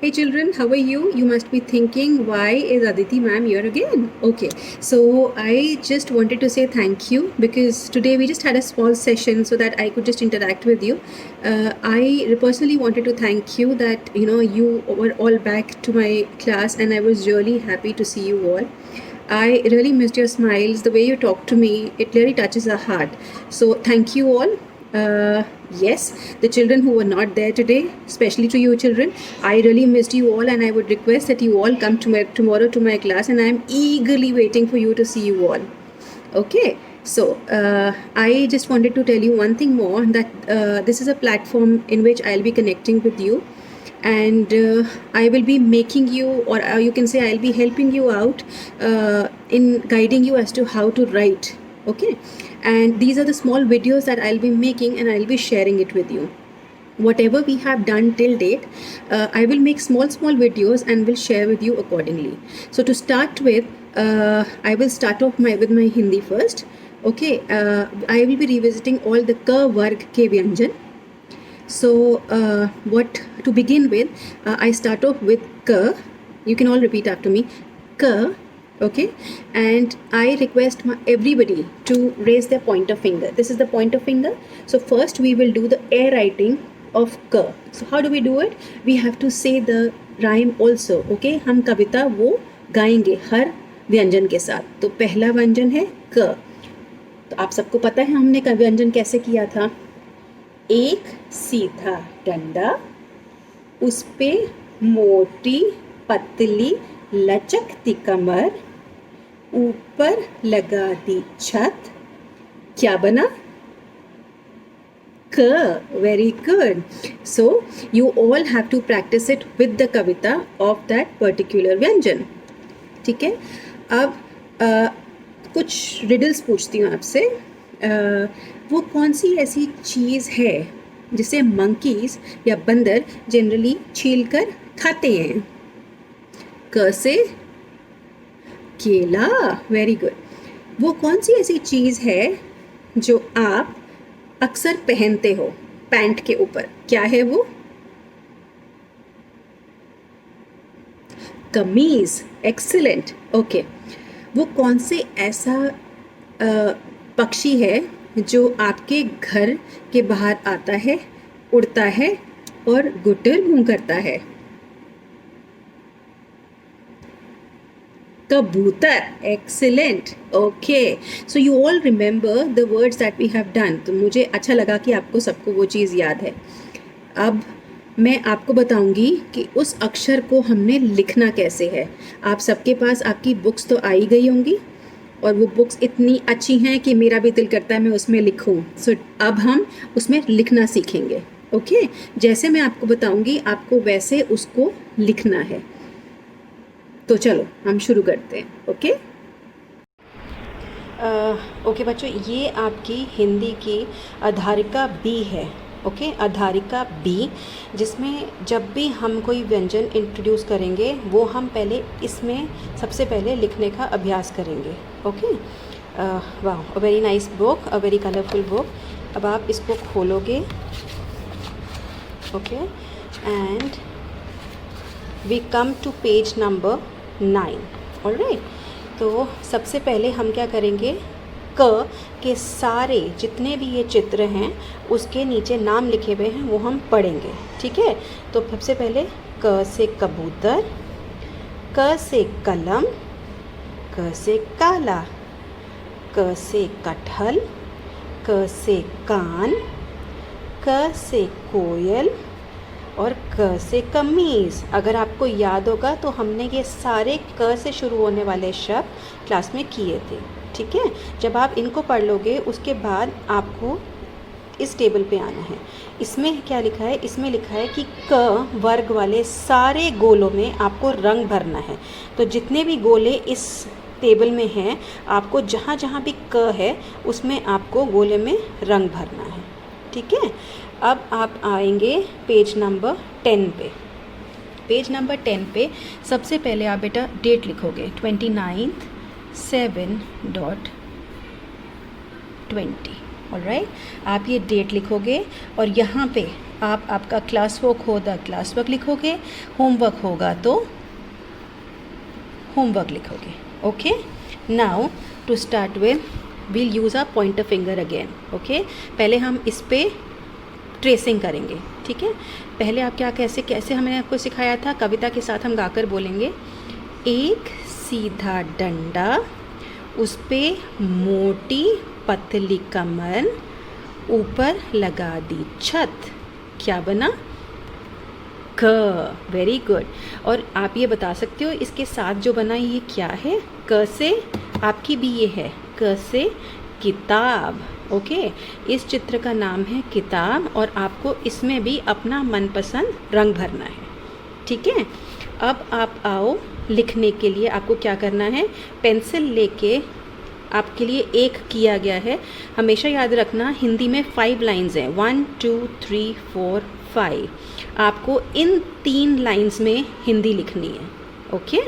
Hey children, how are you? You must be thinking, why is Aditi ma'am here again? Okay, so I just wanted to say thank you because today we just had a small session so that I could just interact with you. I personally wanted to thank you that you were all back to my class, and I was really happy to see you all. I really missed your smiles. The way you talk to me, it really touches our heart. So thank you all. Yes, the children who were not there today, especially to you children, I really missed you all, and I would request that you all come tomorrow to my class, and I am eagerly waiting for you to see you all. Okay, so I just wanted to tell you one thing more, that this is a platform in which I'll be connecting with you, and I will be making you, or you can say I'll be helping you out in guiding you as to how to write. Okay, and these are the small videos that I'll be making, and I'll be sharing it with you. Whatever we have done till date, I will make small videos and will share with you accordingly. So to start with, I will start off with my Hindi first. Okay, I will be revisiting all the ka varg ke vyanjan. So what to begin with, I start off with ka. You can all repeat after me. Ka. Okay, and I request everybody to raise their pointer finger. This is the pointer finger. So first we will do the air writing of ka. So how do we do it? We have to say the rhyme also. Okay, हम कविता वो गाएंगे हर व्यंजन के साथ. तो पहला व्यंजन है क. तो आप सबको पता है हमने का व्यंजन कैसे किया था. एक सीधा डंडा, उस पे मोटी पतली लचकती कमर, ऊपर लगा दी छत, क्या बना? K. Very good. So you all have to practice it with the kavita of that particular व्यंजन. ठीक है. अब कुछ रिडल्स पूछती हूँ आपसे. वो कौन सी ऐसी चीज़ है जिसे मंकीज या बंदर जनरली छील कर खाते हैं? क से केला. Very good. वो कौन सी ऐसी चीज़ है जो आप अक्सर पहनते हो पैंट के ऊपर? क्या है वो? कमीज. एक्सीलेंट. ओके. वो कौन से ऐसा पक्षी है जो आपके घर के बाहर आता है, उड़ता है और गुटर घूं करता है? कबूतर. Excellent. Okay, so you all remember the words that we have done. तो मुझे अच्छा लगा कि आपको सबको वो चीज़ याद है. अब मैं आपको बताऊंगी कि उस अक्षर को हमने लिखना कैसे है. आप सबके पास आपकी बुक्स तो आई गई होंगी, और वो बुक्स इतनी अच्छी हैं कि मेरा भी दिल करता है मैं उसमें लिखूं. सो अब हम उसमें लिखना सीखेंगे. ओके, जैसे मैं आपको बताऊंगी आपको वैसे उसको लिखना है. तो चलो हम शुरू करते हैं. ओके. ओके बच्चों, ये आपकी हिंदी की अधारिका बी है. ओके, अधारिका बी, जिसमें जब भी हम कोई व्यंजन इंट्रोड्यूस करेंगे वो हम पहले इसमें सबसे पहले लिखने का अभ्यास करेंगे. ओके, वाह, a very nice book, a very colourful book. अब आप इसको खोलोगे. Okay, and we come to page number 9. Alright. तो सबसे पहले हम क्या करेंगे, क के सारे जितने भी ये चित्र हैं उसके नीचे नाम लिखे हुए हैं वो हम पढ़ेंगे. ठीक है. तो सबसे पहले क से कबूतर, क से कलम, क से काला, क से कटहल, क से कान, क से कोयल और क से कमीज़. अगर आपको याद होगा तो हमने ये सारे क से शुरू होने वाले शब्द क्लास में किए थे. ठीक है. जब आप इनको पढ़ लोगे उसके बाद आपको इस टेबल पे आना है. इसमें क्या लिखा है? इसमें लिखा है कि क वर्ग वाले सारे गोलों में आपको रंग भरना है. तो जितने भी गोले इस टेबल में हैं आपको जहाँ जहाँ भी क है उसमें आपको गोले में रंग भरना है. ठीक है. अब आप आएंगे पेज नंबर 10 पे. पेज नंबर 10 पे सबसे पहले आप बेटा डेट लिखोगे 29/7/20. ऑलराइट. आप ये डेट लिखोगे और यहाँ पे आप आपका क्लास वर्क हो द क्लास वर्क लिखोगे, होमवर्क होगा तो होमवर्क लिखोगे. Okay, now to start with we'll use our pointer finger again. Okay, पहले हम इस पे ट्रेसिंग करेंगे. ठीक है, पहले आप क्या कैसे कैसे हमने आपको सिखाया था, कविता के साथ हम गाकर बोलेंगे. एक सीधा डंडा, उस पे मोटी पतली कमर, ऊपर लगा दी छत, क्या बना? क. Very good. और आप ये बता सकते हो इसके साथ जो बना ये क्या है? क से आपकी भी ये है, क से किताब. ओके, इस चित्र का नाम है किताब और आपको इसमें भी अपना मनपसंद रंग भरना है. ठीक है, अब आप आओ लिखने के लिए. आपको क्या करना है, पेंसिल लेके आपके लिए एक किया गया है. हमेशा याद रखना हिंदी में 5 लाइंस हैं, 1 2 3 4 5. आपको इन 3 लाइंस में हिंदी लिखनी है. ओके,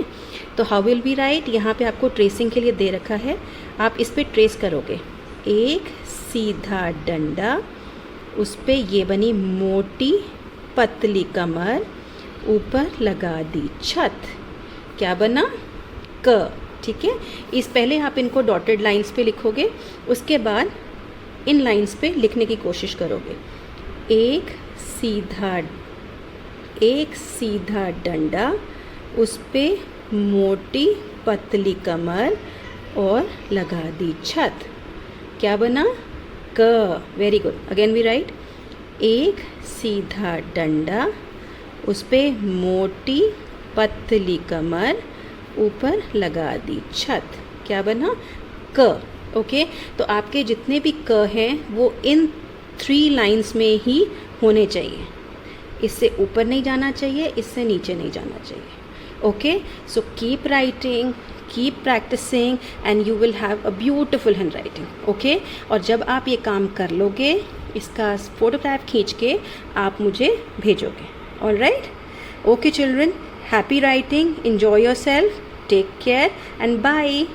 तो हाउ विल बी राइट, यहाँ पे आपको ट्रेसिंग के लिए दे रखा है. आप इस पे ट्रेस करोगे. एक सीधा डंडा, उस पे ये बनी मोटी पतली कमर, ऊपर लगा दी छत, क्या बना? क. ठीक है, इस पहले आप इनको डॉटेड लाइंस पे लिखोगे, उसके बाद इन लाइंस पे लिखने की कोशिश करोगे. एक सीधा डंडा, उस पे मोटी पतली कमर और लगा दी छत, क्या बना? क. Very good. Again we write. एक सीधा डंडा, उस पे मोटी पतली कमर, ऊपर लगा दी छत, क्या बना? क. ओके, तो आपके जितने भी क हैं वो इन 3 लाइंस में ही होने चाहिए. इससे ऊपर नहीं जाना चाहिए, इससे नीचे नहीं जाना चाहिए. Okay, so keep writing, keep practicing and you will have a beautiful handwriting. Okay, और जब आप ये काम कर लोगे, इसका फोटोग्राफ खींच के आप मुझे भेजोगे. All right. Okay children, happy writing, enjoy yourself, take care and bye.